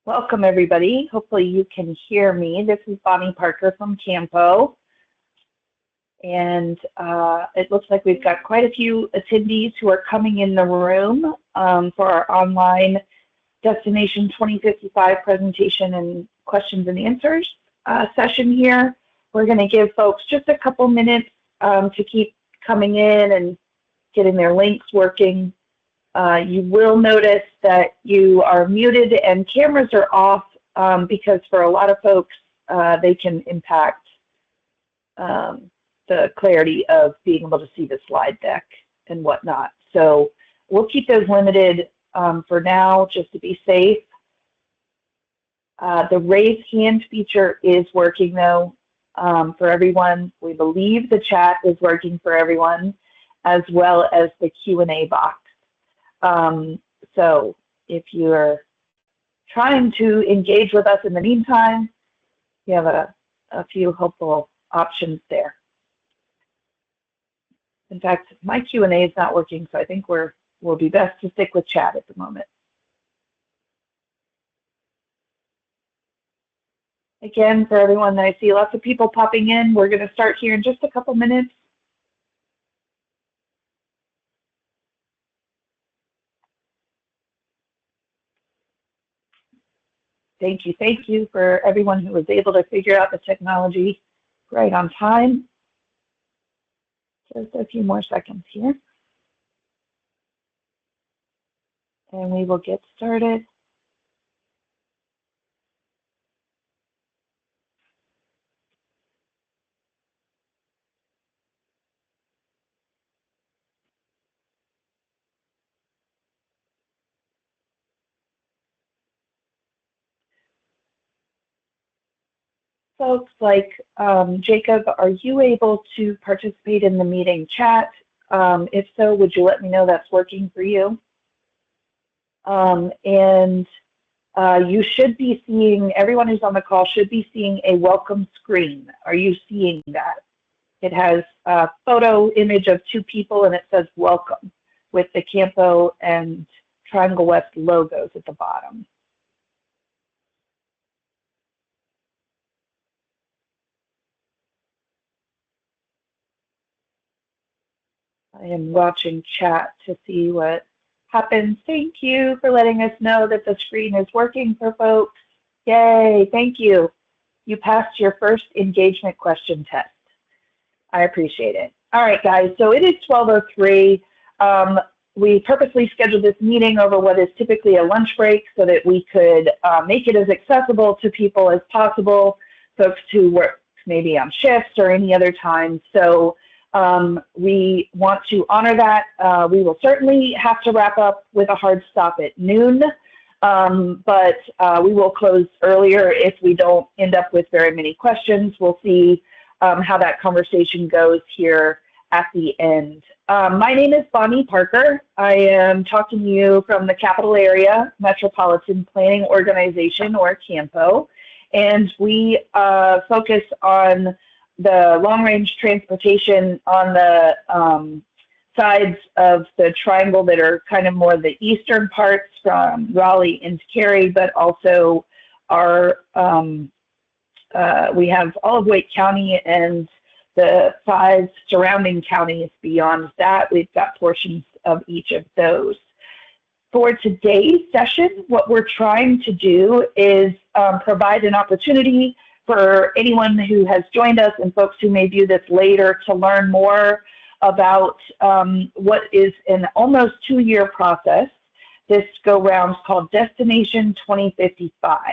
Welcome, everybody. Hopefully you can hear me. This is Bonnie Parker from CAMPO. And it looks like we've got quite a few attendees who are coming in the room for our online Destination 2055 presentation and questions and answers session here. We're going to give folks just a couple minutes to keep coming in and getting their links working. You will notice that you are muted and cameras are off because for a lot of folks, they can impact the clarity of being able to see the slide deck and whatnot. So we'll keep those limited for now, just to be safe. The raise hand feature is working though for everyone. We believe the chat is working for everyone, as well as the Q&A box. So if you're trying to engage with us in the meantime, you have a few helpful options there. In fact, my Q&A is not working, so I think we'll be best to stick with chat at the moment. Again, for everyone, I see lots of people popping in. We're going to start here in just a couple minutes. Thank you for everyone who was able to figure out the technology right on time. Just a few more seconds here. And we will get started. Folks like Jacob, are you able to participate in the meeting chat? If so, would you let me know that's working for you? You should be seeing, everyone who's on the call should be seeing a welcome screen. Are you seeing that? It has a photo image of two people and it says welcome with the CAMPO and Triangle West logos at the bottom. I am watching chat to see what happens. Thank you for letting us know that the screen is working for folks. Yay, thank you. You passed your first engagement question test. I appreciate it. All right, guys, so it is 12:03. We purposely scheduled this meeting over what is typically a lunch break so that we could make it as accessible to people as possible, folks who work maybe on shifts or any other time. So we want to honor that. We will certainly have to wrap up with a hard stop at noon, but we will close earlier if we don't end up with very many questions. We'll see how that conversation goes here at the end. My name is Bonnie Parker. I am talking to you from the Capital Area Metropolitan Planning Organization, or CAMPO, and we focus on the long-range transportation on the sides of the triangle that are kind of more the eastern parts from Raleigh into Cary, but also our we have all of Wake County and the 5 surrounding counties beyond that. We've got portions of each of those. For today's session, what we're trying to do is provide an opportunity for anyone who has joined us and folks who may view this later to learn more about what is an almost 2-year process, this go-round called Destination 2055.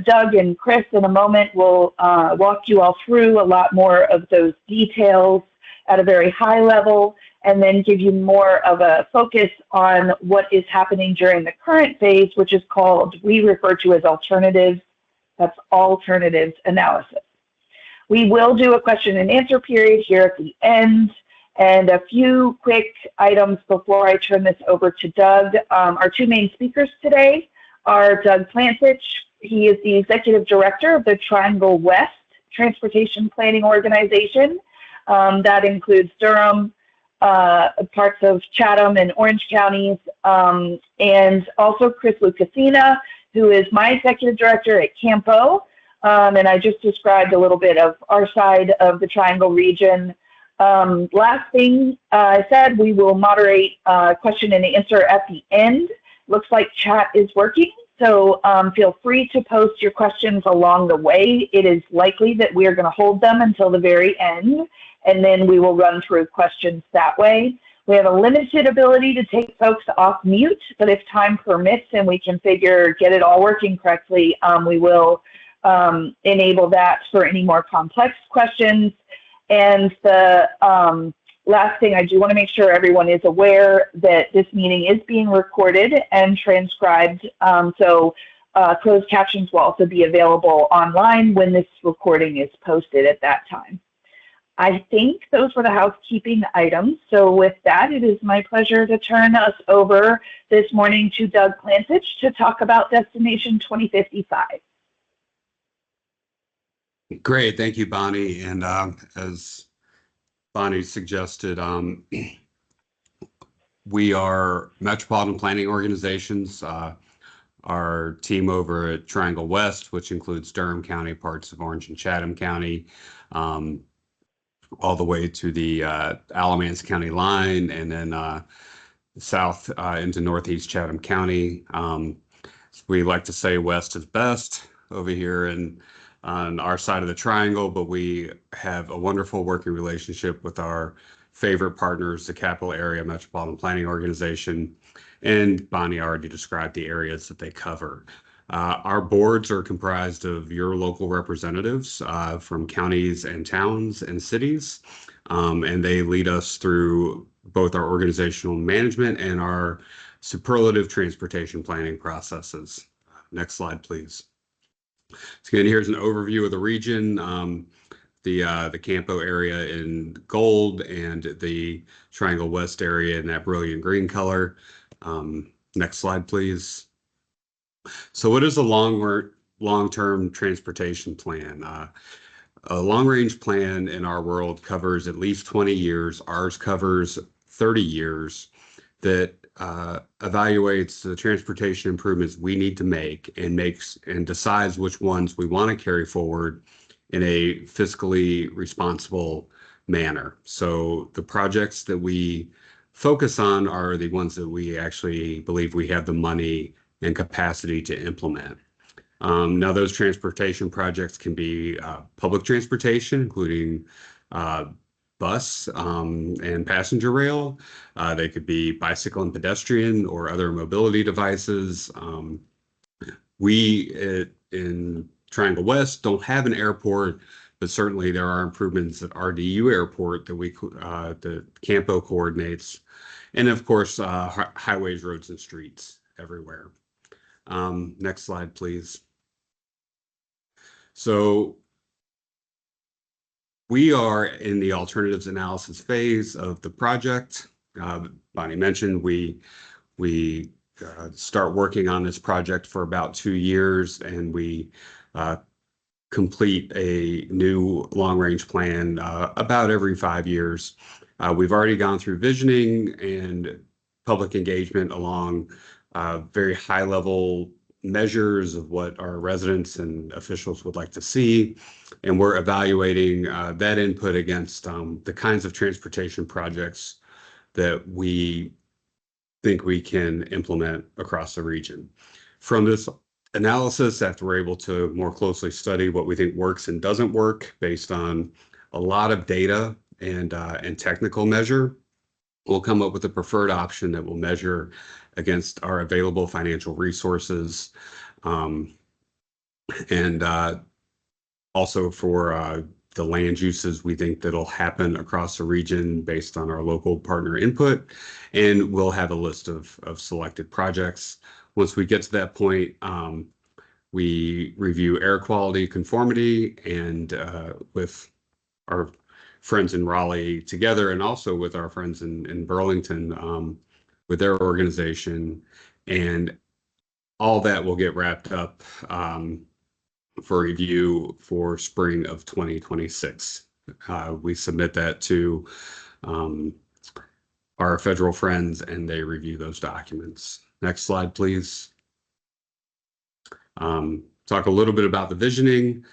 Doug and Chris in a moment will walk you all through a lot more of those details at a very high level, and then give you more of a focus on what is happening during the current phase, which is called, we refer to as alternatives. That's alternatives analysis. We will do a question and answer period here at the end, and a few quick items before I turn this over to Doug. Our 2 main speakers today are Doug Plancich. He is the Executive Director of the Triangle West Transportation Planning Organization. That includes Durham, parts of Chatham and Orange counties, and also Chris Lukasina. who is my executive director at CAMPO. And I just described a little bit of our side of the Triangle region. Last thing I said, we will moderate question and answer at the end. Looks like chat is working, so feel free to post your questions along the way. It is likely that we are going to hold them until the very end, and then we will run through questions that way. We have a limited ability to take folks off mute, but if time permits and we can get it all working correctly, we will enable that for any more complex questions. And the last thing, I do want to make sure everyone is aware that this meeting is being recorded and transcribed. So closed captions will also be available online when this recording is posted at that time. I think those were the housekeeping items. So with that, it is my pleasure to turn us over this morning to Doug Plancich to talk about Destination 2055. Great, thank you, Bonnie. And as Bonnie suggested, we are metropolitan planning organizations. Our team over at Triangle West, which includes Durham County, parts of Orange and Chatham County, all the way to the Alamance County line, and then south into Northeast Chatham County. We like to say West is best over here on our side of the triangle, but we have a wonderful working relationship with our favorite partners, the Capital Area Metropolitan Planning Organization, and Bonnie already described the areas that they cover. Our boards are comprised of your local representatives from counties and towns and cities, and they lead us through both our organizational management and our superlative transportation planning processes. Next slide, please. So again, here's an overview of the region, the CAMPO area in gold and the Triangle West area in that brilliant green color. Next slide, please. So what is a long-term transportation plan? A long-range plan in our world covers at least 20 years. Ours covers 30 years that evaluates the transportation improvements we need to make and decides which ones we want to carry forward in a fiscally responsible manner. So the projects that we focus on are the ones that we actually believe we have the money and capacity to implement. Now, those transportation projects can be public transportation, including bus and passenger rail. They could be bicycle and pedestrian or other mobility devices. We in Triangle West don't have an airport, but certainly there are improvements at RDU Airport that the CAMPO coordinates, and of course highways, roads, and streets everywhere. Next slide, please. So we are in the alternatives analysis phase of the project. Bonnie mentioned we start working on this project for about 2 years, and we complete a new long-range plan about every 5 years. We've already gone through visioning and public engagement along very high-level measures of what our residents and officials would like to see, and we're evaluating that input against the kinds of transportation projects that we think we can implement across the region. From this analysis, after we're able to more closely study what we think works and doesn't work based on a lot of data and technical measure, we'll come up with a preferred option that will measure against our available financial resources, and also for the land uses we think that'll happen across the region based on our local partner input, and we'll have a list of selected projects. Once we get to that point, we review air quality conformity and with our friends in Raleigh together, and also with our friends in Burlington with their organization, and all that will get wrapped up for review for spring of 2026. We submit that to our federal friends, and they review those documents. Next slide, please. Talk a little bit about the visioning.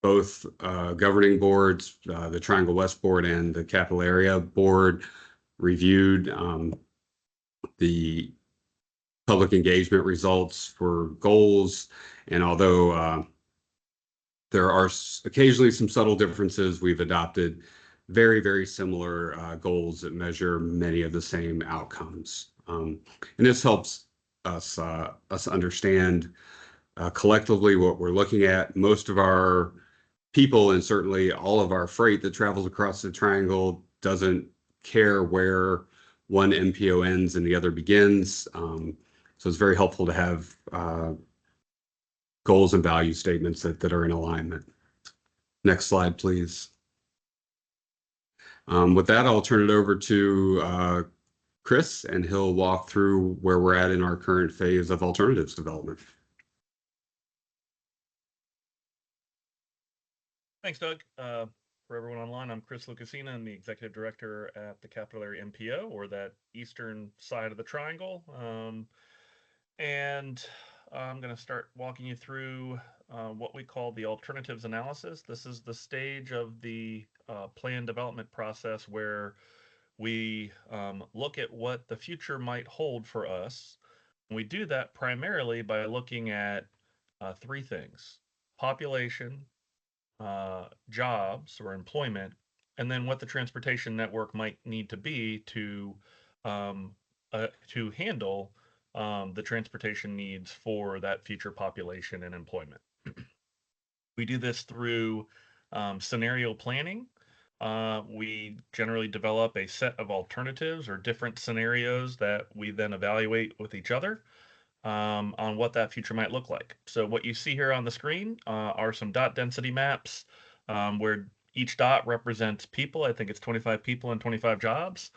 Both governing boards, the Triangle West Board and the Capital Area Board, reviewed the public engagement results for goals. And although there are occasionally some subtle differences, we've adopted very, very similar goals that measure many of the same outcomes. And this helps us understand collectively what we're looking at. Most of our people, and certainly all of our freight that travels across the triangle, doesn't care where one MPO ends and the other begins. So it's very helpful to have goals and value statements that are in alignment. Next slide, please. With that, I'll turn it over to Chris, and he'll walk through where we're at in our current phase of alternatives development. Thanks, Doug. For everyone online, I'm Chris Lukasina. I'm the Executive Director at the Capital Area MPO, or that eastern side of the triangle. And I'm going to start walking you through what we call the alternatives analysis. This is the stage of the plan development process where we look at what the future might hold for us. And we do that primarily by looking at three things: population, jobs or employment, and then what the transportation network might need to be to handle the transportation needs for that future population and employment. We do this through scenario planning. We generally develop a set of alternatives or different scenarios that we then evaluate with each other on what that future might look like. So what you see here on the screen are some dot density maps where each dot represents people. I think it's 25 people and 25 jobs.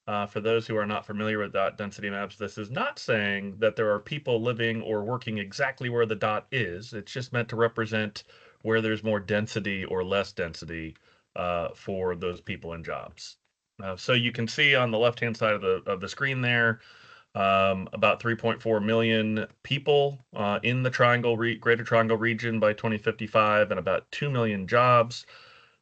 For those who are not familiar with dot density maps, this is not saying that there are people living or working exactly where the dot is. It's just meant to represent where there's more density or less density for those people and jobs. So you can see on the left-hand side of the screen there, about 3.4 million people in the Greater Triangle region by 2055, and about 2 million jobs.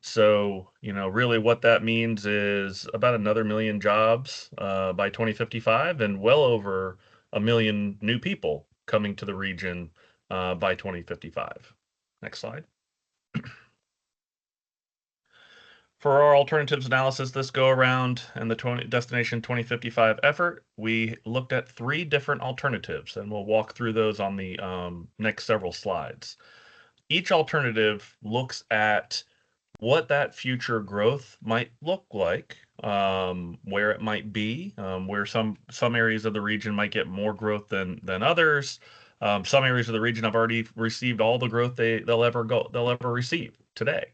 So, really what that means is about another million jobs by 2055, and well over a million new people coming to the region by 2055. Next slide. For our alternatives analysis this go around and the Destination 2055 effort, we looked at three different alternatives, and we'll walk through those on the next several slides. Each alternative looks at what that future growth might look like, where it might be, where some areas of the region might get more growth than others. Some areas of the region have already received all the growth they'll ever receive today.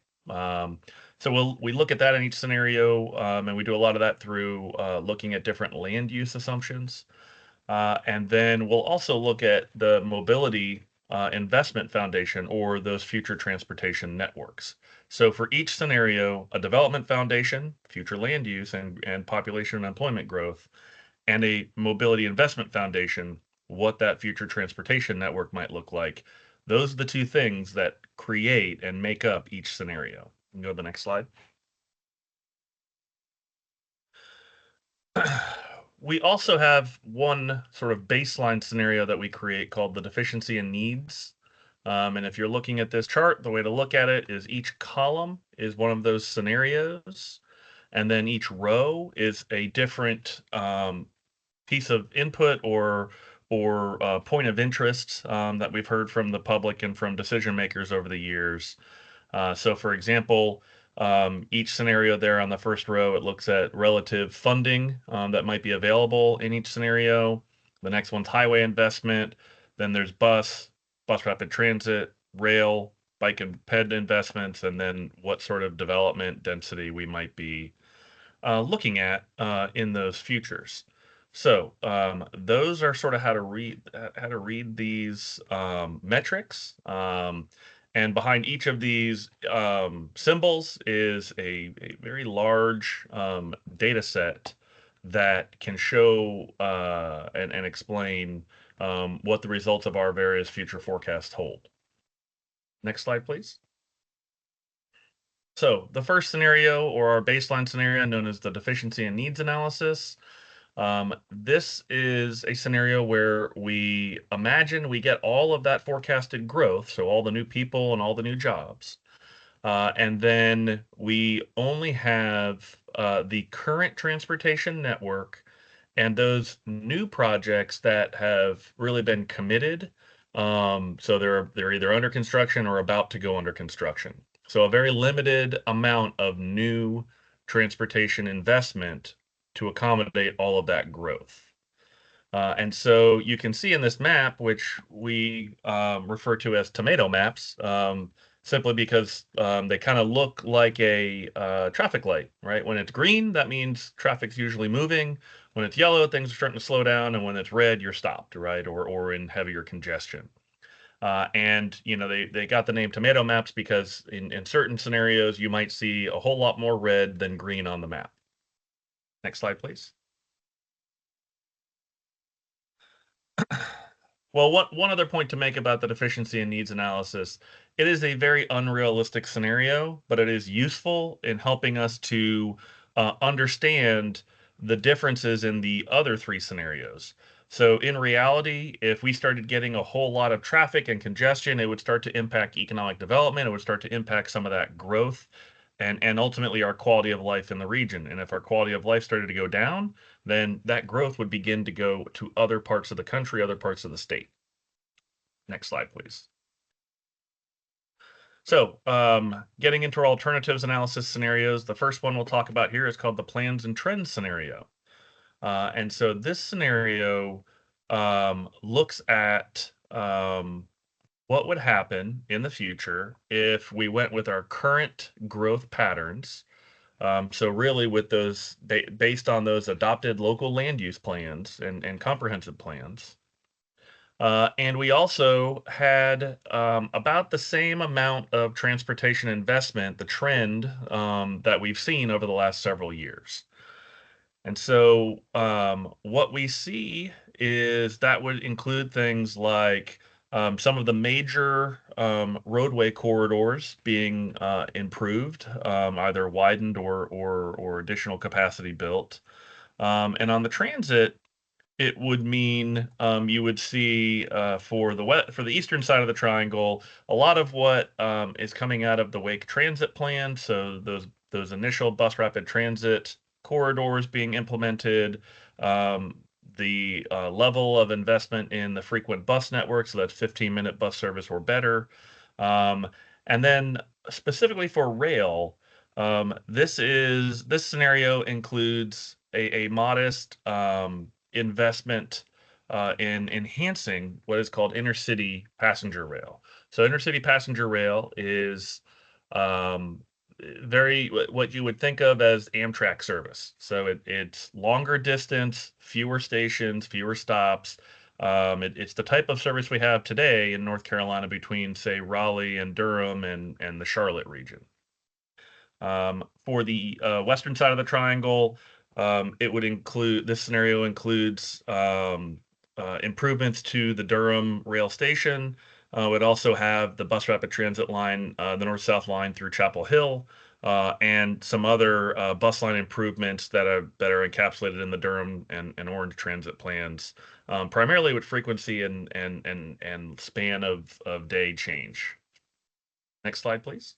So we look at that in each scenario, and we do a lot of that through looking at different land use assumptions. And then we'll also look at the mobility investment foundation, or those future transportation networks. So for each scenario, a development foundation, future land use and population and employment growth, and a mobility investment foundation, what that future transportation network might look like. Those are the two things that create and make up each scenario. You can go to the next slide. We also have one sort of baseline scenario that we create called the deficiency in needs. And if you're looking at this chart, the way to look at it is each column is one of those scenarios, and then each row is a different piece of input or point of interest that we've heard from the public and from decision makers over the years. So for example, each scenario there on the first row, it looks at relative funding that might be available in each scenario. The next one's highway investment. Then there's bus rapid transit, rail, bike and ped investments, and then what sort of development density we might be looking at in those futures. So those are sort of how to read these metrics. And behind each of these symbols is a very large data set that can show and explain what the results of our various future forecasts hold. Next slide, please. So the first scenario, or our baseline scenario, known as the deficiency and needs analysis. This is a scenario where we imagine we get all of that forecasted growth, so all the new people and all the new jobs. And then we only have the current transportation network and those new projects that have really been committed. So they're either under construction or about to go under construction. So a very limited amount of new transportation investment to accommodate all of that growth. And so you can see in this map, which we refer to as tomato maps, simply because they kind of look like a traffic light, right? When it's green, that means traffic's usually moving. When it's yellow, things are starting to slow down, and when it's red, you're stopped, right? Or in heavier congestion. And they got the name tomato maps because in certain scenarios you might see a whole lot more red than green on the map. Next slide, please. Well, one other point to make about the deficiency and needs analysis, it is a very unrealistic scenario, but it is useful in helping us to understand the differences in the other three scenarios. So in reality, if we started getting a whole lot of traffic and congestion, it would start to impact economic development. It would start to impact some of that growth and ultimately our quality of life in the region. And if our quality of life started to go down, then that growth would begin to go to other parts of the country, other parts of the state. Next slide, please. So getting into our alternatives analysis scenarios, the first one we'll talk about here is called the plans and trends scenario. And so this scenario looks at what would happen in the future if we went with our current growth patterns. So really with those, based on those adopted local land use plans and comprehensive plans. And we also had about the same amount of transportation investment, the trend that we've seen over the last several years. And so what we see is that would include things like some of the major roadway corridors being improved, either widened or additional capacity built. And on the transit, it would mean you would see for the eastern side of the triangle a lot of what is coming out of the Wake Transit Plan. So those initial bus rapid transit corridors being implemented, the level of investment in the frequent bus network, so that's 15-minute bus service or better, and then specifically for rail. This scenario includes a modest investment in enhancing what is called intercity passenger rail. So intercity passenger rail is very what you would think of as Amtrak service. So it's longer distance, fewer stations, fewer stops. It's the type of service we have today in North Carolina between, say, Raleigh and Durham and the Charlotte region. For the western side of the triangle, it would include, this scenario includes improvements to the Durham rail station. Would also have the bus rapid transit line, the north-south line through Chapel Hill, and some other bus line improvements that are encapsulated in the Durham and Orange transit plans, primarily with frequency and span of day change. Next slide, please.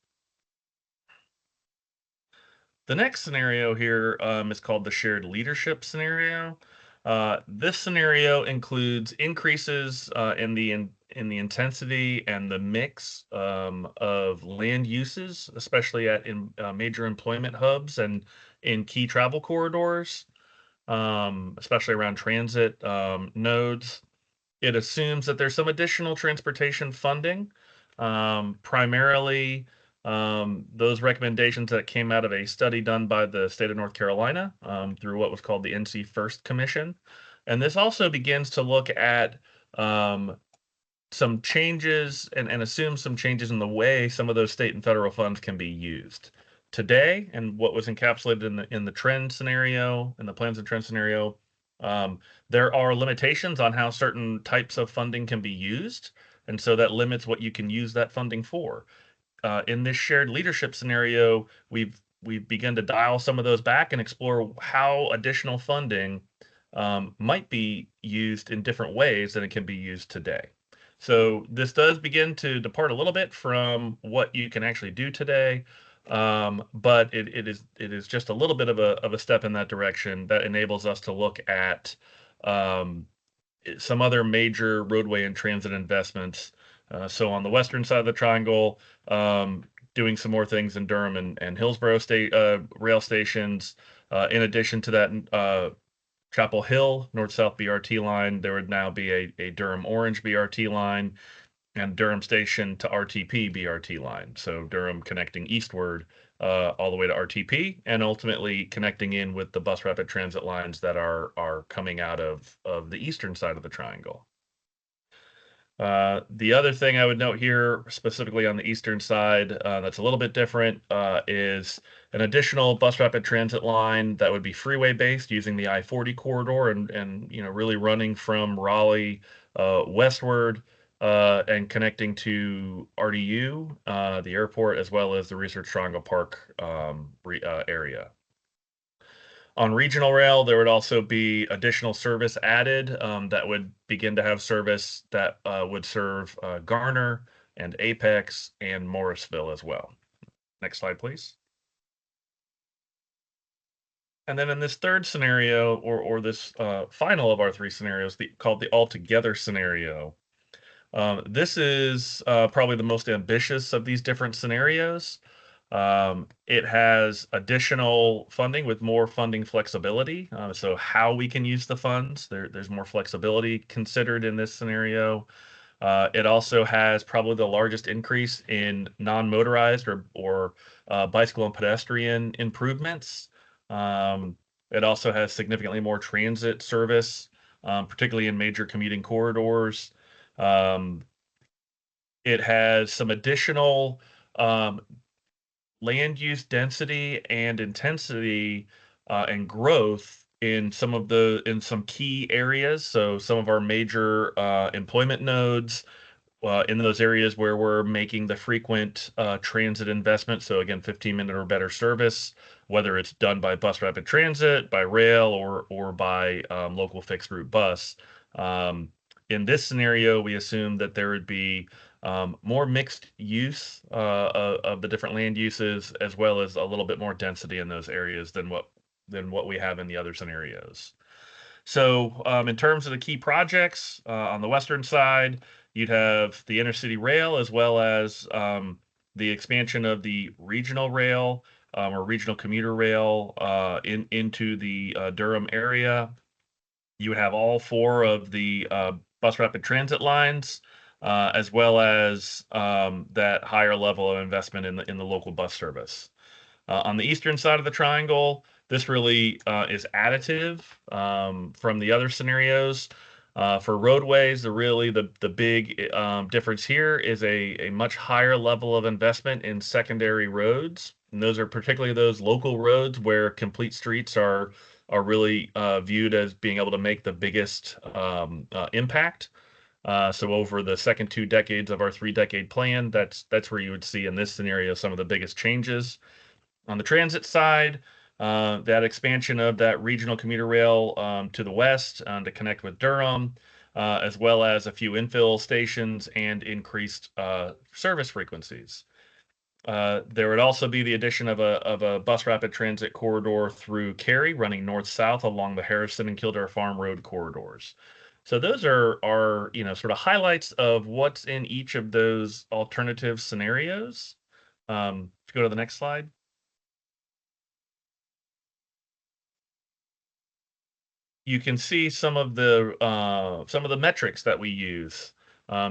The next scenario here is called the shared leadership scenario. This scenario includes increases in the intensity and the mix of land uses, especially at major employment hubs and in key travel corridors, especially around transit nodes. It assumes that there's some additional transportation funding, primarily those recommendations that came out of a study done by the state of North Carolina through what was called the NC First Commission. And this also begins to look at some changes and assume some changes in the way some of those state and federal funds can be used. Today, and what was encapsulated in the trend scenario, in the plans and trend scenario, There are limitations on how certain types of funding can be used, and so that limits what you can use that funding for. In this shared leadership scenario, we've begun to dial some of those back and explore how additional funding might be used in different ways than it can be used today. So this does begin to depart a little bit from what you can actually do today, but it is just a little bit of a step in that direction that enables us to look at um, some other major roadway and transit investments. So on the western side of the triangle, doing some more things in Durham and Hillsborough state rail stations. In addition to that, Chapel Hill North-South BRT line, there would now be a Durham Orange BRT line and Durham Station to RTP BRT line. So Durham connecting eastward all the way to RTP and ultimately connecting in with the bus rapid transit lines that are coming out of the eastern side of the triangle. The other thing I would note here, specifically on the eastern side, that's a little bit different, is an additional bus rapid transit line that would be freeway based using the I-40 corridor and really running from Raleigh westward and connecting to RDU, the airport, as well as the Research Triangle Park area. On regional rail, there would also be additional service added that would begin to have service that would serve Garner and Apex and Morrisville as well. Next slide, please. And then in this third scenario, or this final of our three scenarios, called the altogether scenario, this is probably the most ambitious of these different scenarios. It has additional funding with more funding flexibility. So how we can use the funds, there's more flexibility considered in this scenario. It also has probably the largest increase in non-motorized or bicycle and pedestrian improvements. It also has significantly more transit service, particularly in major commuting corridors. Um, it has some additional land use density and intensity and growth in some key areas. So some of our major employment nodes in those areas where we're making the frequent transit investment. So again, 15-minute or better service, whether it's done by bus rapid transit, by rail, or by local fixed route bus. In this scenario, we assume that there would be more mixed use of the different land uses, as well as a little bit more density in those areas than what we have in the other scenarios. So in terms of the key projects on the western side, you'd have the intercity rail as well as the expansion of the regional rail or regional commuter rail into the Durham area. You would have all four of the bus rapid transit lines, as well as that higher level of investment in the local bus service. On the eastern side of the triangle, this really is additive from the other scenarios. For roadways, the big difference here is a much higher level of investment in secondary roads. And those are particularly those local roads where complete streets are really viewed as being able to make the biggest impact. So over the second 2 decades of our 3-decade plan, that's where you would see in this scenario some of the biggest changes. On the transit side, that expansion of that regional commuter rail to the west to connect with Durham, as well as a few infill stations and increased service frequencies. There would also be the addition of a bus rapid transit corridor through Cary, running north-south along the Harrison and Kildare Farm Road corridors. So those are sort of highlights of what's in each of those alternative scenarios. If you go to the next slide. You can see some of the metrics that we use.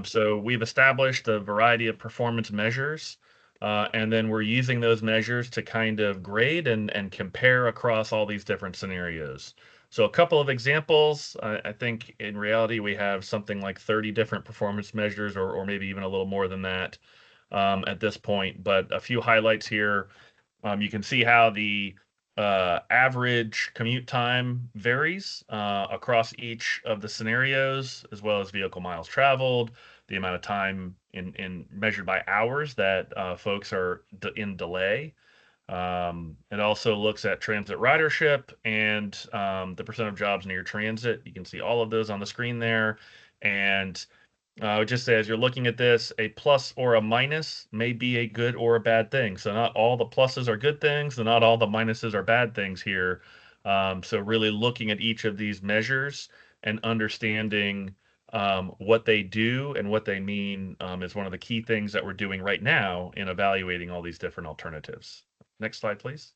So we've established a variety of performance measures, and then we're using those measures to kind of grade and compare across all these different scenarios. So a couple of examples, I think in reality we have something like 30 different performance measures or maybe even a little more than that at this point, but a few highlights here. You can see how the average commute time varies across each of the scenarios, as well as vehicle miles traveled, the amount of time in measured by hours that folks are in delay. It also looks at transit ridership and the percent of jobs near transit. You can see all of those on the screen there. And I would just say, as you're looking at this, a plus or a minus may be a good or a bad thing. So not all the pluses are good things, and not all the minuses are bad things here. So really looking at each of these measures and understanding what they do and what they mean is one of the key things that we're doing right now in evaluating all these different alternatives. Next slide, please.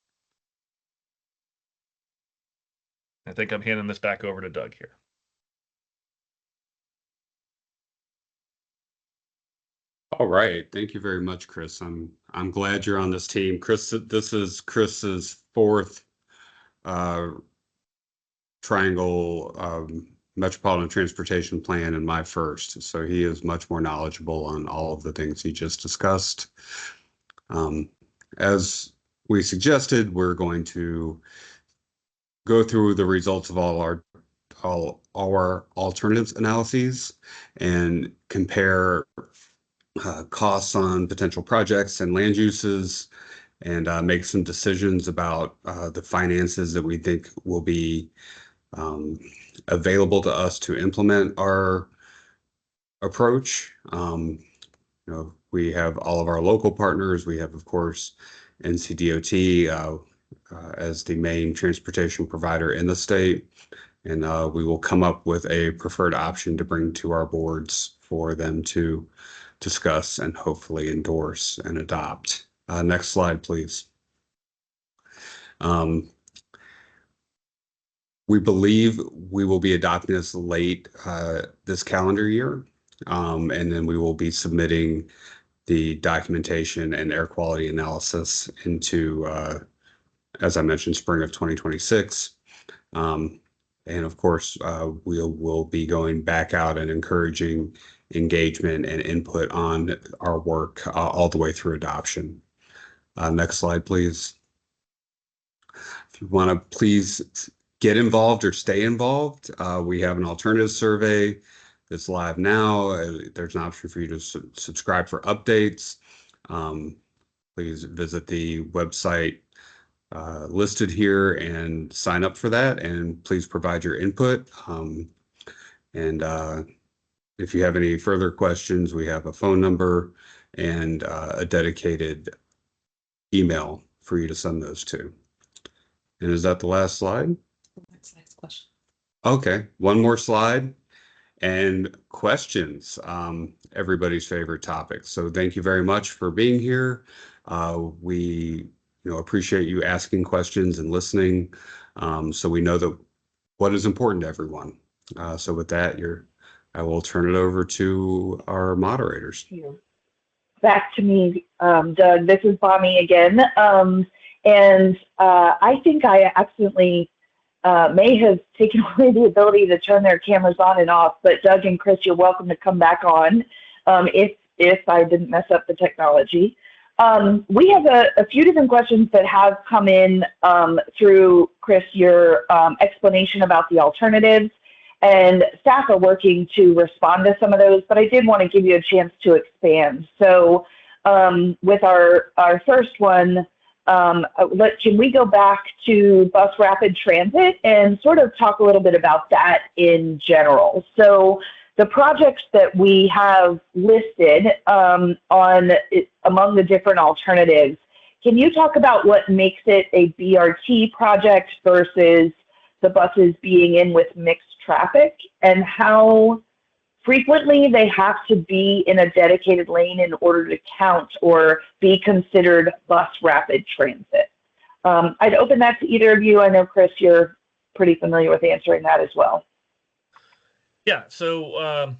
I think I'm handing this back over to Doug here. All right. Thank you very much, Chris. I'm glad you're on this team. Chris, this is Chris's fourth triangle metropolitan transportation plan and my first. So he is much more knowledgeable on all of the things he just discussed. As we suggested, we're going to go through the results of all our alternatives analyses and compare costs on potential projects and land uses, and make some decisions about the finances that we think will be available to us to implement our approach. We have all of our local partners. We have, of course, NCDOT as the main transportation provider in the state, and we will come up with a preferred option to bring to our boards for them to discuss and hopefully endorse and adopt. Next slide, please. We believe we will be adopting this late this calendar year, and then we will be submitting the documentation and air quality analysis into, as I mentioned, spring of 2026. And of course, we'll be going back out and encouraging engagement and input on our work all the way through adoption. Next slide, please. If you want to please get involved or stay involved, we have an alternative survey that's live now. There's an option for you to subscribe for updates. Please visit the website listed here and sign up for that, and please provide your input. If you have any further questions, we have a phone number and a dedicated email for you to send those to. And is that the last slide? That's the next question. Okay, one more slide. And questions, everybody's favorite topic. So thank you very much for being here. We appreciate you asking questions and listening, so we know that what is important to everyone. So with that, I will turn it over to our moderators. Back to me, Doug. This is Bonnie again. I think I accidentally may have taken away the ability to turn their cameras on and off, but Doug and Chris, you're welcome to come back on if I didn't mess up the technology. We have a few different questions that have come in through, Chris, your explanation about the alternatives, and staff are working to respond to some of those, but I did want to give you a chance to expand. So with our first one, can we go back to bus rapid transit and sort of talk a little bit about that in general? So the projects that we have listed among the different alternatives, can you talk about what makes it a BRT project versus the buses being in with mixed traffic, and how frequently they have to be in a dedicated lane in order to count or be considered bus rapid transit? I'd open that to either of you. I know, Chris, you're pretty familiar with answering that as well. Yeah, so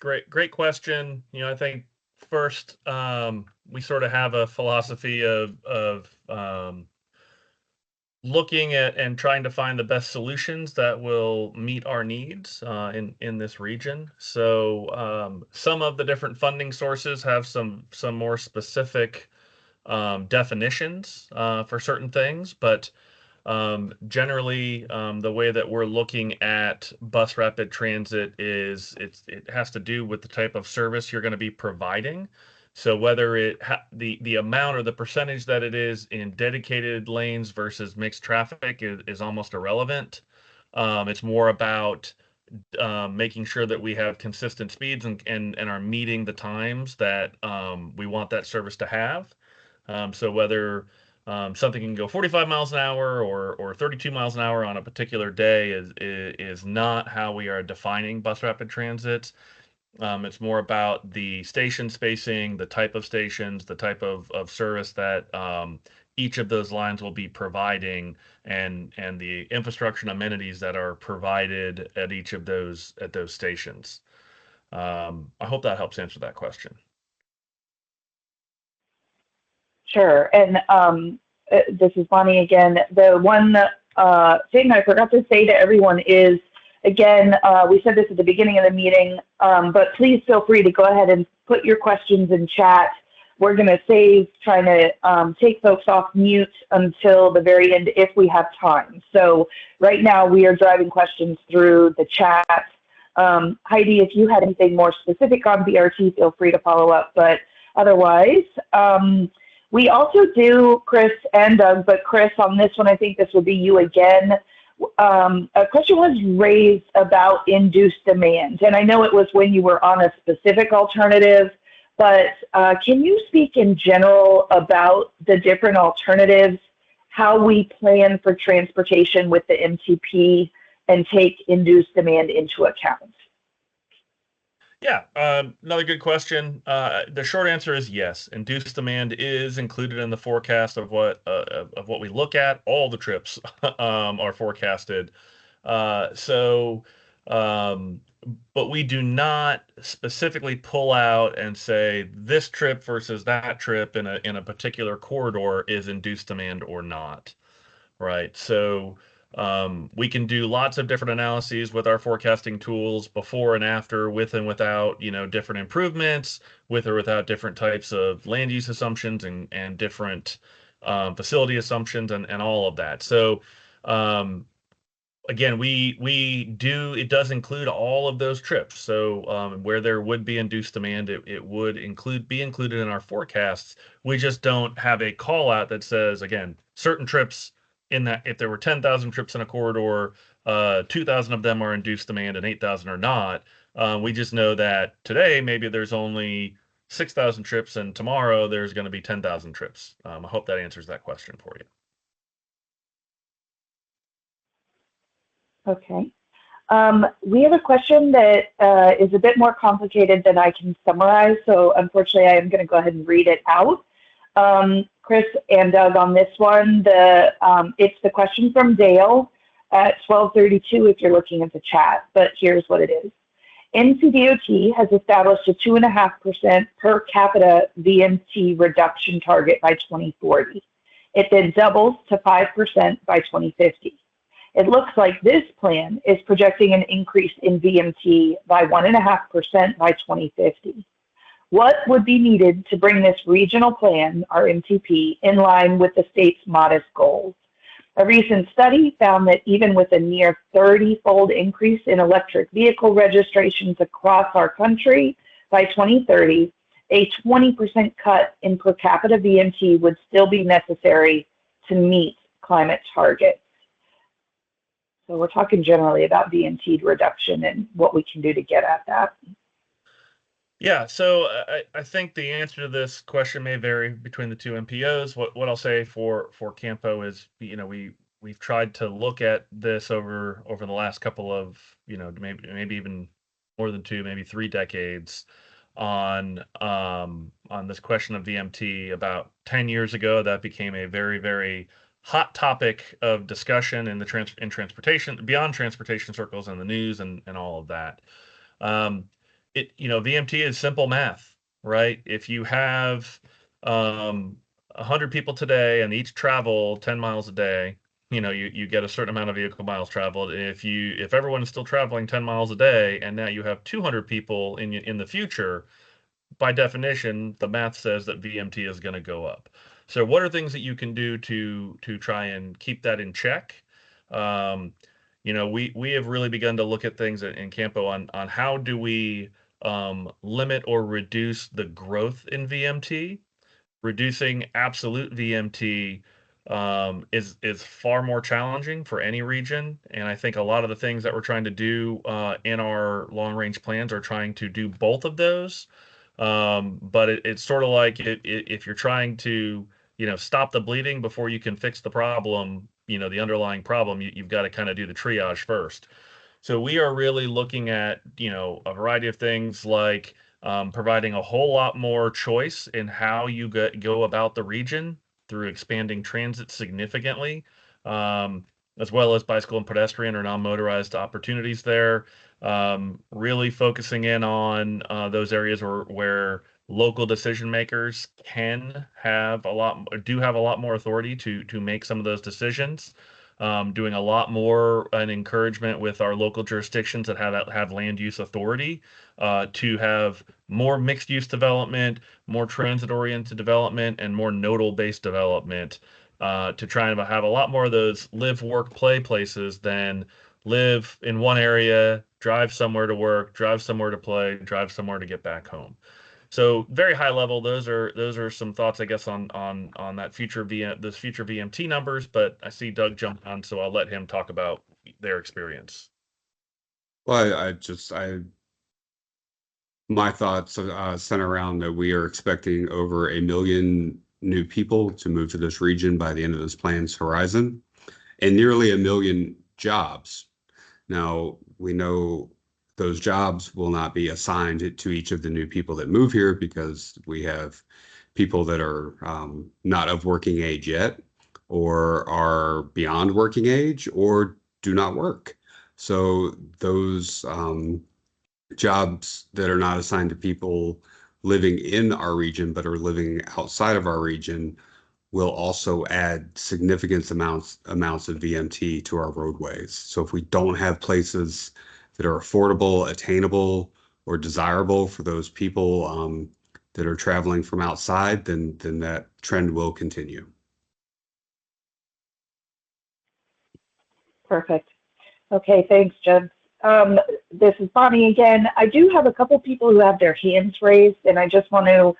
great question. I think first we sort of have a philosophy of looking at and trying to find the best solutions that will meet our needs in this region. So some of the different funding sources have some more specific definitions for certain things, but Generally, the way that we're looking at bus rapid transit is it has to do with the type of service you're going to be providing. So whether the amount or the percentage that it is in dedicated lanes versus mixed traffic is almost irrelevant. It's more about making sure that we have consistent speeds and are meeting the times that we want that service to have. So whether something can go 45 miles an hour or 32 miles an hour on a particular day is not how we are defining bus rapid transit. It's more about the station spacing, the type of stations, the type of service that each of those lines will be providing, and the infrastructure and amenities that are provided at each of those stations. I hope that helps answer that question. Sure. And this is Bonnie again. The one thing I forgot to say to everyone is, again, we said this at the beginning of the meeting, but please feel free to go ahead and put your questions in chat. We're going to save trying to take folks off mute until the very end if we have time. So right now we are driving questions through the chat. Heidi, if you had anything more specific on BRT, feel free to follow up. But otherwise, we also do, Chris and Doug, but Chris, on this one, I think this will be you again. A question was raised about induced demand, and I know it was when you were on a specific alternative, but can you speak in general about the different alternatives, how we plan for transportation with the MTP and take induced demand into account? Yeah, another good question. The short answer is yes. Induced demand is included in the forecast of what we look at. All the trips are forecasted. But we do not specifically pull out and say this trip versus that trip in a particular corridor is induced demand or not. Right. So we can do lots of different analyses with our forecasting tools before and after, with and without, different improvements, with or without different types of land use assumptions and different facility assumptions and all of that. So again, it does include all of those trips. So where there would be induced demand, it would be included in our forecasts. We just don't have a call out that says, again, certain trips in that if there were 10,000 trips in a corridor, 2,000 of them are induced demand and 8,000 are not. We just know that today maybe there's only 6,000 trips and tomorrow there's going to be 10,000 trips. I hope that answers that question for you. Okay. We have a question that is a bit more complicated than I can summarize, so unfortunately I am going to go ahead and read it out. Chris and Doug, on this one, it's the question from Dale at 12:32 if you're looking at the chat, but here's what it is. NCDOT has established a 2.5% per capita VMT reduction target by 2040. It then doubles to 5% by 2050. It looks like this plan is projecting an increase in VMT by 1.5% by 2050. What would be needed to bring this regional plan, our MTP, in line with the state's modest goals? A recent study found that even with a near 30-fold increase in electric vehicle registrations across our country by 2030, a 20% cut in per capita VMT would still be necessary to meet climate targets. So we're talking generally about VMT reduction and what we can do to get at that. Yeah, so I think the answer to this question may vary between the two MPOs. What I'll say for CAMPO is, we've tried to look at this over the last couple of, maybe even more than 2, maybe 3 decades on this question of VMT. About 10 years ago, that became a very, very hot topic of discussion in transportation, beyond transportation circles and the news and all of that. VMT is simple math, right? If you have 100 people today and each travel 10 miles a day, you get a certain amount of vehicle miles traveled. If everyone is still traveling 10 miles a day and now you have 200 people in the future, by definition, the math says that VMT is going to go up. So what are things that you can do to try and keep that in check? We have really begun to look at things in Campo on how do we limit or reduce the growth in VMT. Reducing absolute VMT is far more challenging for any region, and I think a lot of the things that we're trying to do in our long range plans are trying to do both of those. But it's sort of like if you're trying to stop the bleeding before you can fix the problem, the underlying problem, you've got to kind of do the triage first. So we are really looking at, a variety of things like providing a whole lot more choice in how you go about the region through expanding transit significantly, um, as well as bicycle and pedestrian or non-motorized opportunities there. Really focusing in on those areas where local decision makers do have a lot more authority to make some of those decisions. Doing a lot more an encouragement with our local jurisdictions that have land use authority to have more mixed use development, more transit oriented development, and more nodal based development to try and have a lot more of those live, work, play places than live in one area, drive somewhere to work, drive somewhere to play, drive somewhere to get back home. So very high level, those are some thoughts, I guess, on that those future VMT numbers. But I see Doug jumped on, so I'll let him talk about their experience. Well, my thoughts center around that we are expecting over 1 million new people to move to this region by the end of this plan's horizon, and nearly 1 million jobs. Now, we know those jobs will not be assigned to each of the new people that move here because we have people that are not of working age yet, or are beyond working age, or do not work. So those jobs that are not assigned to people living in our region but are living outside of our region will also add significant amounts of VMT to our roadways. So if we don't have places that are affordable, attainable, or desirable for those people that are traveling from outside, then that trend will continue. Perfect. Okay, thanks, Jen. This is Bonnie again. I do have a couple people who have their hands raised, and I just want to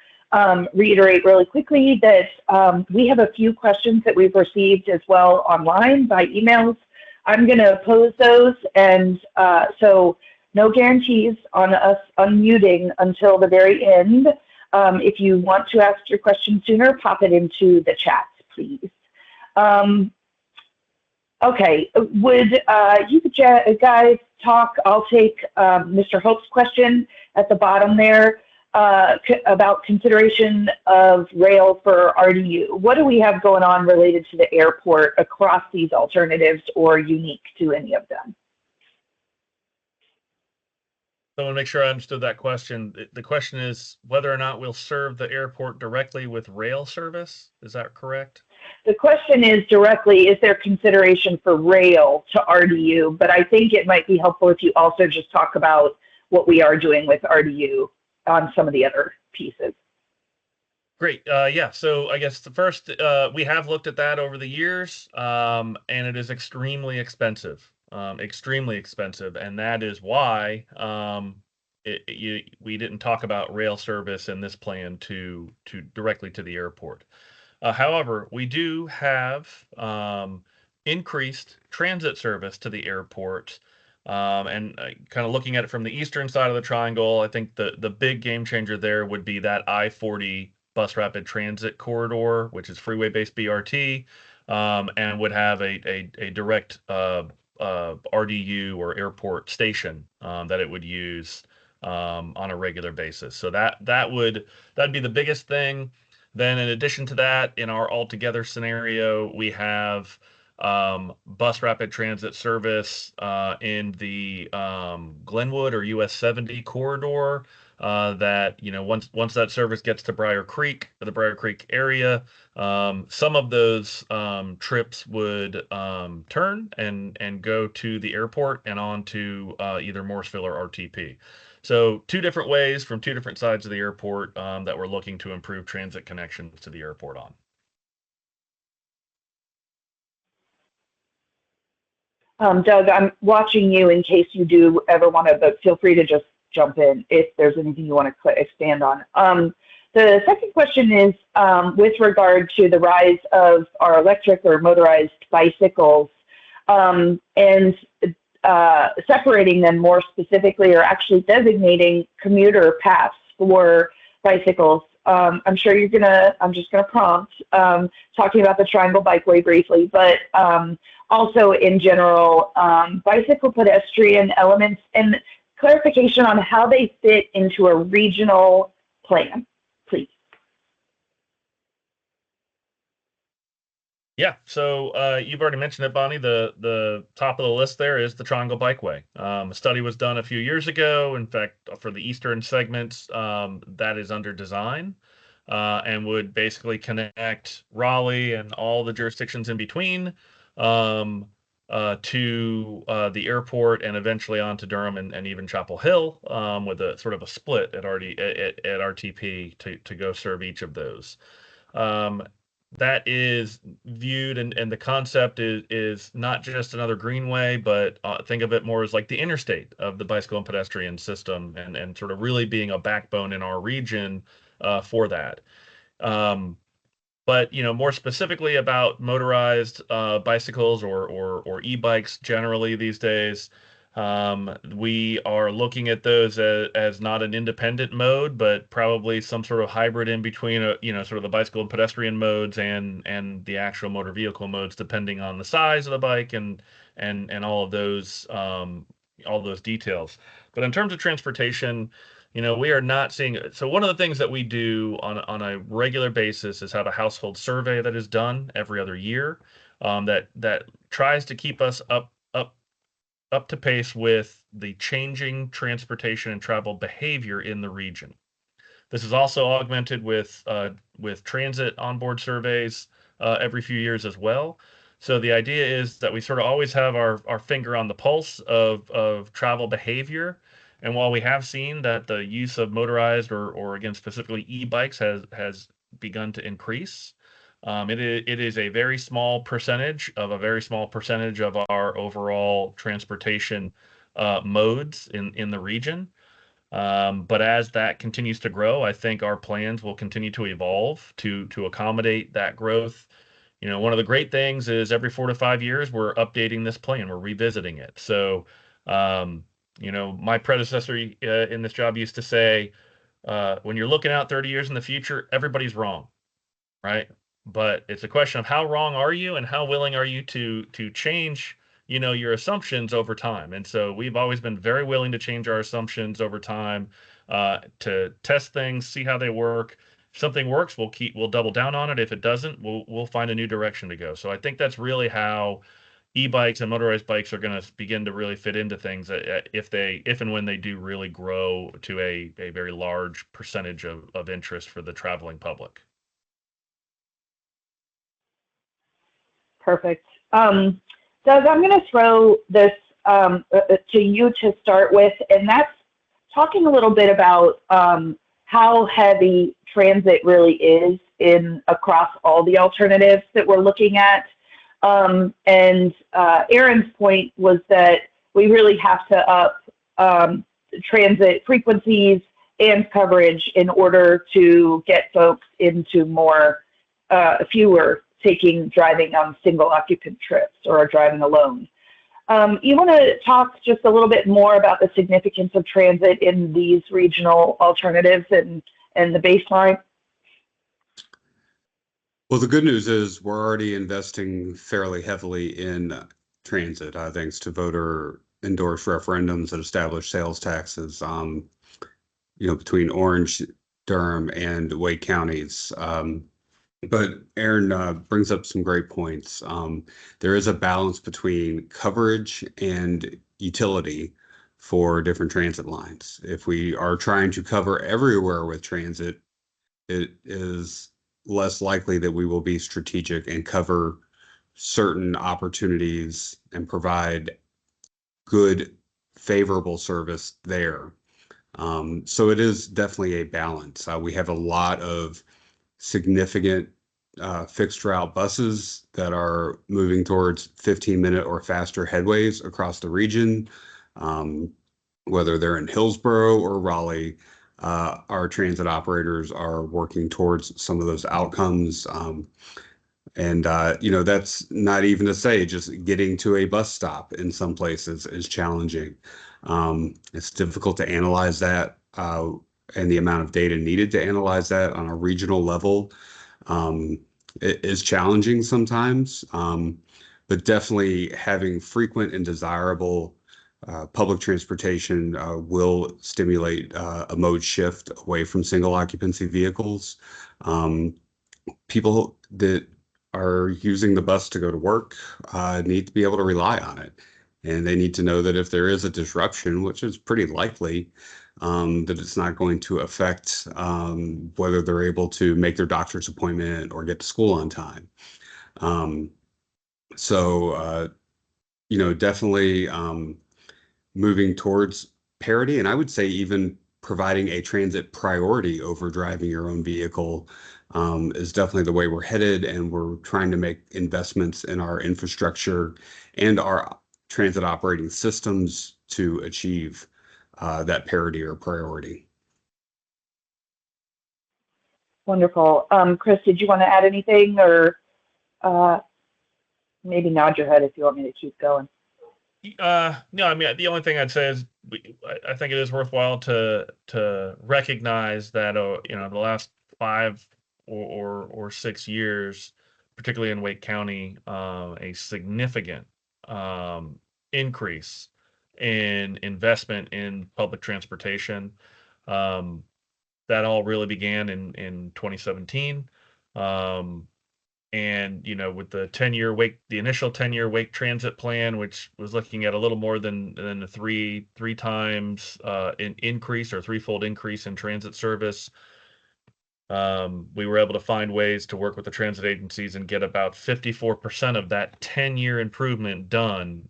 reiterate really quickly that we have a few questions that we've received as well online by emails. I'm going to pose those, and so no guarantees on us unmuting until the very end. If you want to ask your question sooner, pop it into the chat, please. Okay, would you guys talk? I'll take Mr. Hope's question at the bottom there about consideration of rail for RDU. What do we have going on related to the airport across these alternatives or unique to any of them? So I want to make sure I understood that question. The question is whether or not we'll serve the airport directly with rail service. Is that correct? The question is directly, is there consideration for rail to RDU? But I think it might be helpful if you also just talk about what we are doing with RDU on some of the other pieces. Great. Yeah. So I guess the first, we have looked at that over the years, and it is extremely expensive. Extremely expensive, and that is why we didn't talk about rail service in this plan to directly to the airport. However, we do have increased transit service to the airport, and kind of looking at it from the eastern side of the triangle, I think the big game changer there would be that I-40 bus rapid transit corridor, which is freeway-based BRT, and would have a direct RDU or airport station that it would use on a regular basis. So that'd be the biggest thing. Then in addition to that, in our altogether scenario, we have bus rapid transit service in the Glenwood or US 70 corridor that, once that service gets to Briar Creek, the Briar Creek area, some of those trips would turn and go to the airport and on to either Morrisville or RTP. So two different ways from two different sides of the airport that we're looking to improve transit connections to the airport on. Doug, I'm watching you in case you do ever want to, but feel free to just jump in if there's anything you want to expand on. The second question is with regard to the rise of our electric or motorized bicycles and separating them more specifically, or actually designating commuter paths for bicycles. I'm sure I'm just gonna prompt, talking about the Triangle Bikeway briefly, but also in general, bicycle pedestrian elements and clarification on how they fit into a regional plan, please. Yeah, so you've already mentioned it, Bonnie. The top of the list there is the Triangle Bikeway. A study was done a few years ago. In fact, for the eastern segments, that is under design and would basically connect Raleigh and all the jurisdictions in between to the airport and eventually on to Durham and even Chapel Hill with a sort of a split at RTP to go serve each of those. That is viewed and the concept is not just another greenway, but think of it more as like the interstate of the bicycle and pedestrian system and sort of really being a backbone in our region for that. But more specifically about motorized bicycles or e-bikes generally these days, we are looking at those as not an independent mode, but probably some sort of hybrid in between, sort of the bicycle and pedestrian modes and the actual motor vehicle modes, depending on the size of the bike and all those details. But in terms of transportation, we are not seeing. So one of the things that we do on a regular basis is have a household survey that is done every other year, that tries to keep us up to pace with the changing transportation and travel behavior in the region. This is also augmented with transit onboard surveys every few years as well. So the idea is that we sort of always have our finger on the pulse of travel behavior. And while we have seen that the use of motorized or again specifically e-bikes has begun to increase, it is a very small percentage of a very small percentage of our overall transportation modes in the region. But as that continues to grow, I think our plans will continue to evolve to accommodate that growth. One of the great things is every 4 to 5 years, we're updating this plan, we're revisiting it. So, my predecessor in this job used to say, when you're looking out 30 years in the future, everybody's wrong, right? But it's a question of how wrong are you and how willing are you to change, your assumptions over time. And so we've always been very willing to change our assumptions over time, to test things, see how they work. If something works, we'll double down on it. If it doesn't, we'll find a new direction to go. So I think that's really how e-bikes and motorized bikes are going to begin to really fit into things if and when they do really grow to a very large percentage of interest for the traveling public. Perfect. Doug, I'm going to throw this to you to start with, and that's talking a little bit about how heavy transit really is across all the alternatives that we're looking at. And Aaron's point was that we really have to up transit frequencies and coverage in order to get folks into fewer driving on single occupant trips or driving alone. You want to talk just a little bit more about the significance of transit in these regional alternatives and the baseline? Well, the good news is we're already investing fairly heavily in transit, thanks to voter endorsed referendums that establish sales taxes, between Orange, Durham, and Wake counties. But Aaron brings up some great points. There is a balance between coverage and utility for different transit lines. If we are trying to cover everywhere with transit, it is less likely that we will be strategic and cover certain opportunities and provide good, favorable service there. So it is definitely a balance. We have a lot of significant fixed route buses that are moving towards 15-minute or faster headways across the region. Whether they're in Hillsborough or Raleigh, our transit operators are working towards some of those outcomes. That's not even to say just getting to a bus stop in some places is challenging. It's difficult to analyze that, and the amount of data needed to analyze that on a regional level it is challenging sometimes. But definitely having frequent and desirable public transportation will stimulate a mode shift away from single occupancy vehicles. People that are using the bus to go to work need to be able to rely on it. And they need to know that if there is a disruption, which is pretty likely, that it's not going to affect whether they're able to make their doctor's appointment or get to school on time. Definitely moving towards parity, and I would say even providing a transit priority over driving your own vehicle is definitely the way we're headed, and we're trying to make investments in our infrastructure and our transit operating systems to achieve that parity or priority. Wonderful. Chris, did you want to add anything, or maybe nod your head if you want me to keep going? No, I mean, the only thing I'd say is I think it is worthwhile to recognize that the last 5 or 6 years, particularly in Wake County, a significant increase in investment in public transportation. That all really began in 2017. And with the initial 10-year Wake Transit Plan, which was looking at a little more than the three times increase or threefold increase in transit service, we were able to find ways to work with the transit agencies and get about 54% of that 10-year improvement done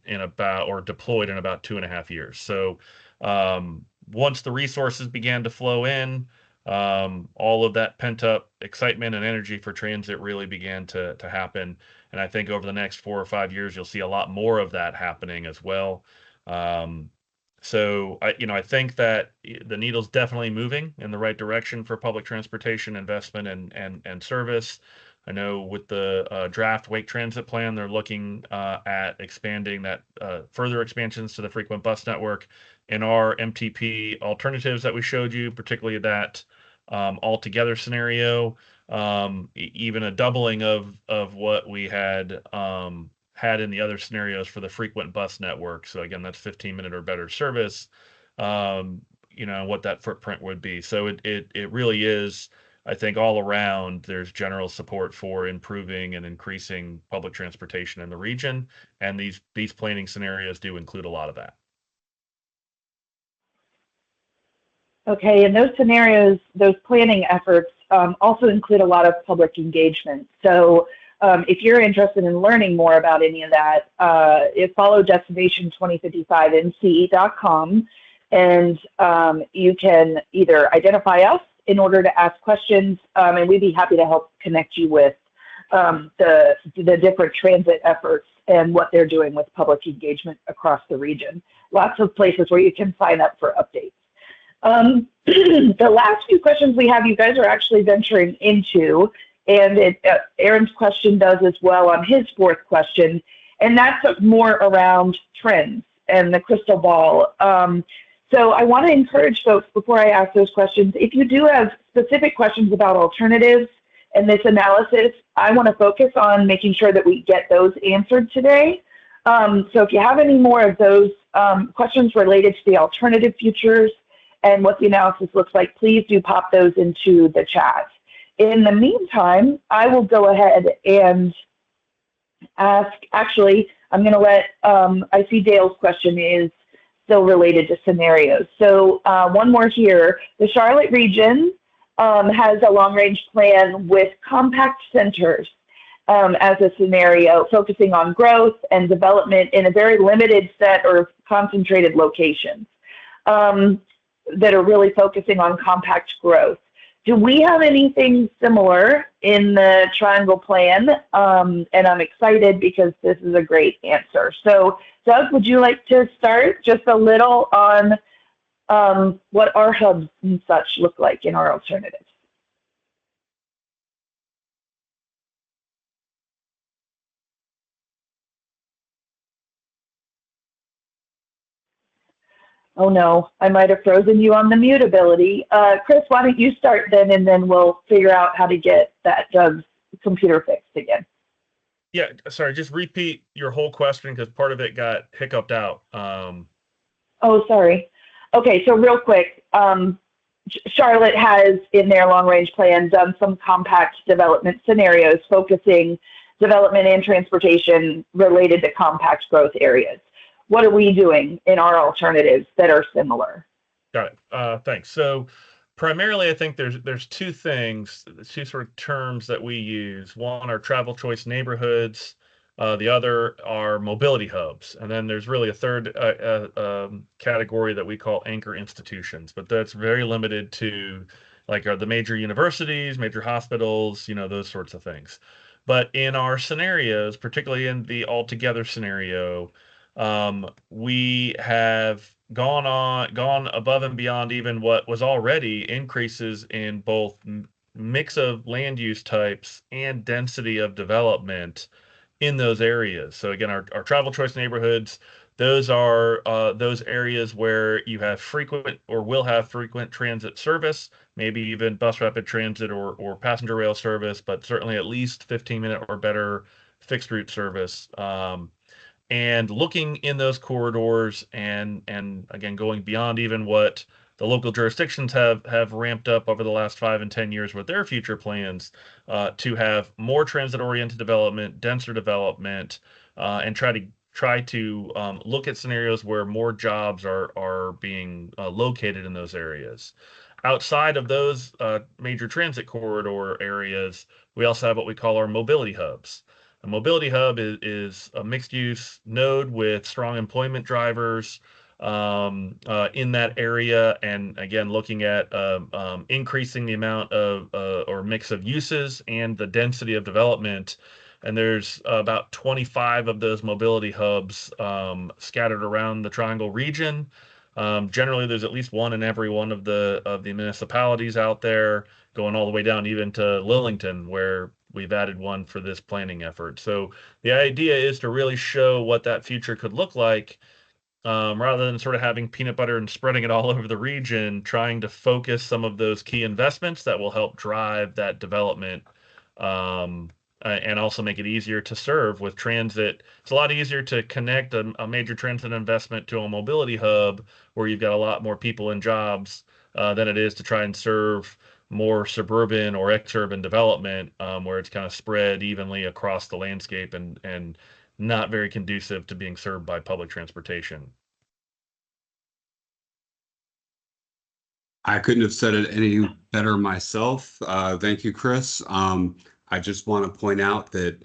deployed in about 2.5 years. So once the resources began to flow in, all of that pent up excitement and energy for transit really began to happen. And I think over the next 4 or 5 years, you'll see a lot more of that happening as well. So I think that the needle's definitely moving in the right direction for public transportation investment and service. I know with the draft Wake Transit Plan, they're looking at expanding that further expansions to the frequent bus network. In our MTP alternatives that we showed you, particularly that altogether scenario, even a doubling of what we had in the other scenarios for the frequent bus network. So again, that's 15-minute or better service, what that footprint would be. So it really is, I think, all around, there's general support for improving and increasing public transportation in the region. And these planning scenarios do include a lot of that. Okay, and those scenarios, those planning efforts also include a lot of public engagement. So if you're interested in learning more about any of that, follow Destination 2055nce.com, and you can either identify us in order to ask questions, and we'd be happy to help connect you with the different transit efforts and what they're doing with public engagement across the region. Lots of places where you can sign up for updates. The last few questions we have, you guys are actually venturing into, and Aaron's question does as well on his fourth question, and that's more around trends and the crystal ball. So I want to encourage folks, before I ask those questions, if you do have specific questions about alternatives and this analysis, I want to focus on making sure that we get those answered today. So if you have any more of those questions related to the alternative futures and what the analysis looks like, please do pop those into the chat. In the meantime, I will go ahead and ask, actually, I'm going to let, I see Dale's question is still related to scenarios. So one more here. The Charlotte region has a long-range plan with compact centers as a scenario, focusing on growth and development in a very limited set or concentrated locations that are really focusing on compact growth. Do we have anything similar in the triangle plan? And I'm excited because this is a great answer. So Doug, would you like to start just a little on what our hubs and such look like in our alternatives? Oh no, I might have frozen you on the mute ability. Chris, why don't you start then, and then we'll figure out how to get that Doug's computer fixed again. Yeah, sorry, just repeat your whole question because part of it got hiccuped out. Oh, sorry. Okay, so real quick, Charlotte has in their long-range plan done some compact development scenarios focusing development and transportation related to compact growth areas. What are we doing in our alternatives that are similar? Got it. Thanks. So primarily, I think there's two things, two sort of terms that we use. One are travel choice neighborhoods. The other are mobility hubs. And then there's really a third category that we call anchor institutions, but that's very limited to like the major universities, major hospitals, those sorts of things. But in our scenarios, particularly in the altogether scenario, we have gone above and beyond even what was already increases in both mix of land use types and density of development in those areas. So again, our travel choice neighborhoods, those are those areas where you have frequent or will have frequent transit service, maybe even bus rapid transit or passenger rail service, but certainly at least 15-minute or better fixed route service. And looking in those corridors and again going beyond even what the local jurisdictions have ramped up over the last 5 and 10 years with their future plans to have more transit-oriented development, denser development, and try to look at scenarios where more jobs are being located in those areas. Outside of those major transit corridor areas, we also have what we call our mobility hubs. A mobility hub is a mixed use node with strong employment drivers in that area. And again, looking at increasing the amount of or mix of uses and the density of development. And there's about 25 of those mobility hubs scattered around the Triangle region. Generally, there's at least one in every one of the municipalities out there, going all the way down even to Lillington, where we've added one for this planning effort. So the idea is to really show what that future could look like, rather than sort of having peanut butter and spreading it all over the region, trying to focus some of those key investments that will help drive that development, and also make it easier to serve with transit. It's a lot easier to connect a major transit investment to a mobility hub where you've got a lot more people and jobs than it is to try and serve more suburban or exurban development, where it's kind of spread evenly across the landscape and not very conducive to being served by public transportation. I couldn't have said it any better myself. Thank you, Chris. I just want to point out that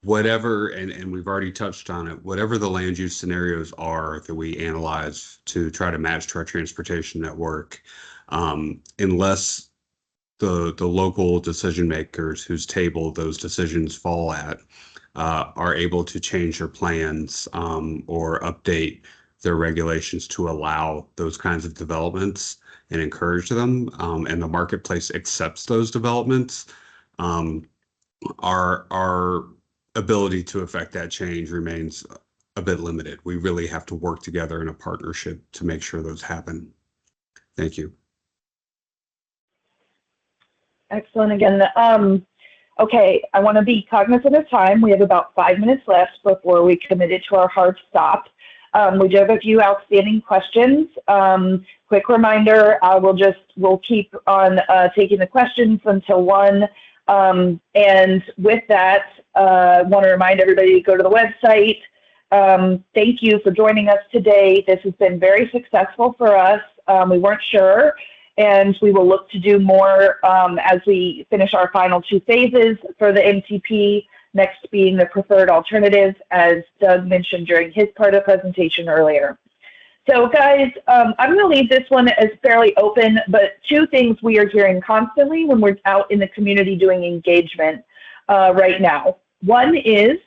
whatever, and we've already touched on it, whatever the land use scenarios are that we analyze to try to match to our transportation network, unless the local decision makers whose table those decisions fall at are able to change their plans or update their regulations to allow those kinds of developments and encourage them, and the marketplace accepts those developments, our ability to affect that change remains a bit limited. We really have to work together in a partnership to make sure those happen. Thank you. Excellent again. Okay, I want to be cognizant of time. We have about 5 minutes left before we committed to our hard stop. We do have a few outstanding questions. Quick reminder, we'll keep on taking the questions until 1. And with that, I want to remind everybody to go to the website. Thank you for joining us today. This has been very successful for us. We weren't sure, and we will look to do more as we finish our final 2 phases for the MTP, next being the preferred alternative, as Doug mentioned during his part of the presentation earlier. So guys, I'm going to leave this one as fairly open, but two things we are hearing constantly when we're out in the community doing engagement right now. One is,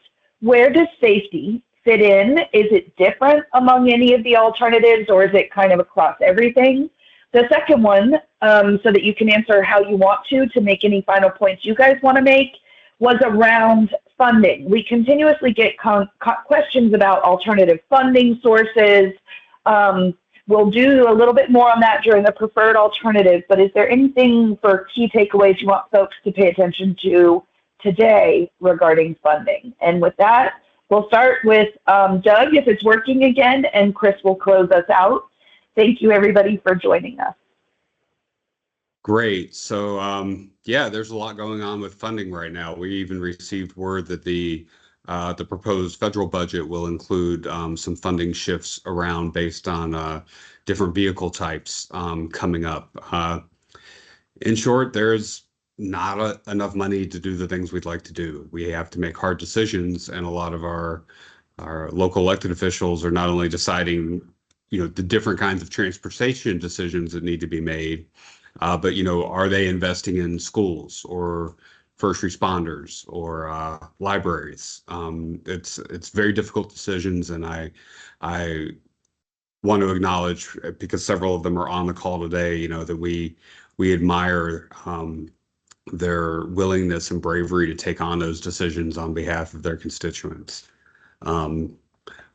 where does safety fit in? Is it different among any of the alternatives, or is it kind of across everything? The second one, so that you can answer how you want to make any final points you guys want to make, was around funding. We continuously get questions about alternative funding sources. We'll do a little bit more on that during the preferred alternative, but is there anything for key takeaways you want folks to pay attention to today regarding funding? And with that, we'll start with Doug, if it's working again, and Chris will close us out. Thank you, everybody, for joining us. Great. So, yeah, there's a lot going on with funding right now. We even received word that the proposed federal budget will include some funding shifts around based on different vehicle types coming up. In short, there's not enough money to do the things we'd like to do. We have to make hard decisions, and a lot of our local elected officials are not only deciding, the different kinds of transportation decisions that need to be made, but are they investing in schools or first responders or libraries? It's very difficult decisions, and I want to acknowledge, because several of them are on the call today, that we admire their willingness and bravery to take on those decisions on behalf of their constituents.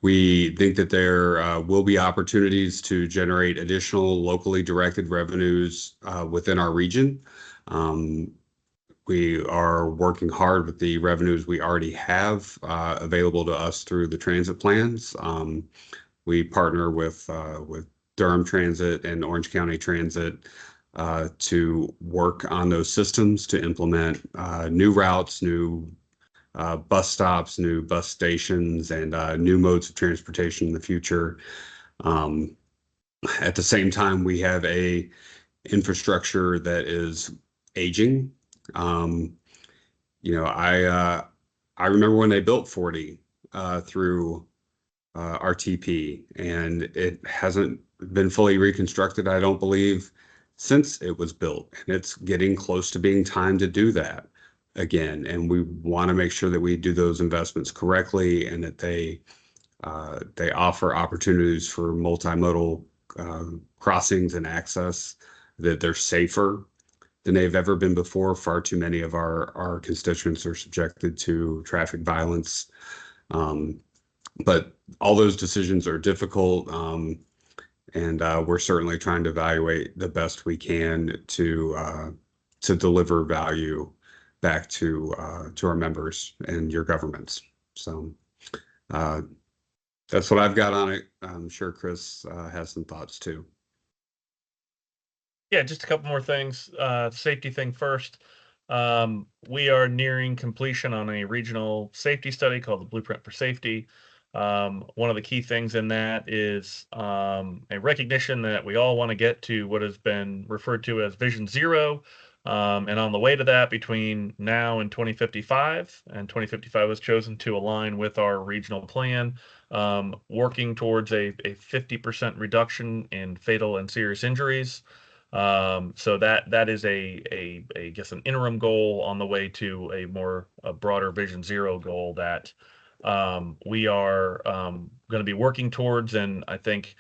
We think that there will be opportunities to generate additional locally directed revenues within our region. We are working hard with the revenues we already have available to us through the transit plans. We partner with Durham Transit and Orange County Transit to work on those systems to implement new routes, new bus stops, new bus stations, and new modes of transportation in the future. At the same time, we have a infrastructure that is aging. I remember when they built 40 through RTP, and it hasn't been fully reconstructed, I don't believe, since it was built. And it's getting close to being time to do that again, and we want to make sure that we do those investments correctly, and that they offer opportunities for multimodal crossings and access, that they're safer than they've ever been before. Far too many of our constituents are subjected to traffic violence, but all those decisions are difficult, and we're certainly trying to evaluate the best we can to deliver value back to our members and your governments. So that's what I've got on it. I'm sure Chris has some thoughts too. Yeah, just a couple more things. Safety thing first. We are nearing completion on a regional safety study called the Blueprint for Safety. One of the key things in that is a recognition that we all want to get to what has been referred to as Vision Zero. And on the way to that, between now and 2055, and 2055 was chosen to align with our regional plan, working towards a 50% reduction in fatal and serious injuries. So that is I guess, an interim goal on the way to a broader Vision Zero goal that we are going to be working towards. And I think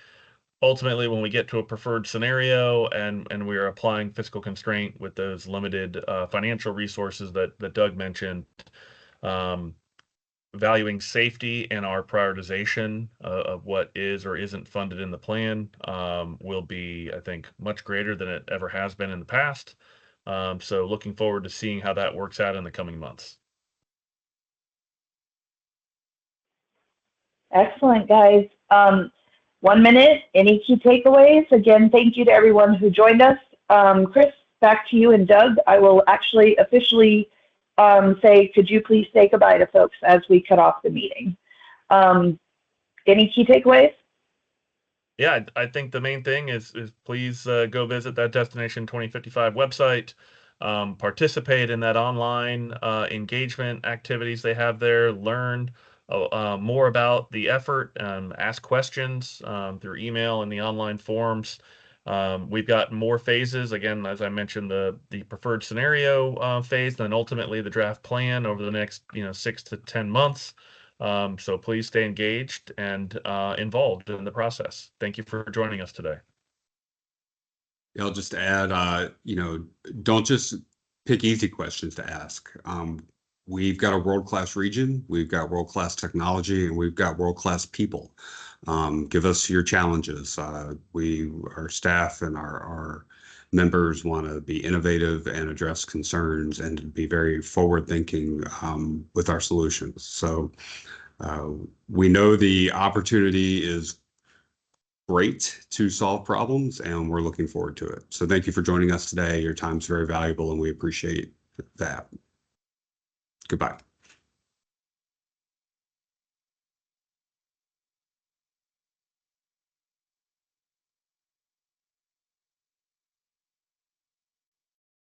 ultimately, when we get to a preferred scenario and we are applying fiscal constraint with those limited financial resources that Doug mentioned, valuing safety and our prioritization of what is or isn't funded in the plan will be, I think, much greater than it ever has been in the past. So looking forward to seeing how that works out in the coming months. Excellent, guys. 1 minute, any key takeaways? Again, thank you to everyone who joined us. Chris, back to you, and Doug, I will actually officially say, could you please say goodbye to folks as we cut off the meeting? Any key takeaways? Yeah, I think the main thing is please go visit that Destination 2055 website, participate in that online engagement activities they have there, learn more about the effort, ask questions through email and the online forums. We've got more phases. Again, as I mentioned, the preferred scenario phase, then ultimately the draft plan over the next 6 to 10 months. So please stay engaged and involved in the process. Thank you for joining us today. I'll just add, don't just pick easy questions to ask. We've got a world-class region, we've got world-class technology, and we've got world-class people. Give us your challenges. Our staff and our members want to be innovative and address concerns and be very forward-thinking with our solutions. So we know the opportunity is great to solve problems, and we're looking forward to it. So thank you for joining us today. Your time's very valuable, and we appreciate that. Goodbye.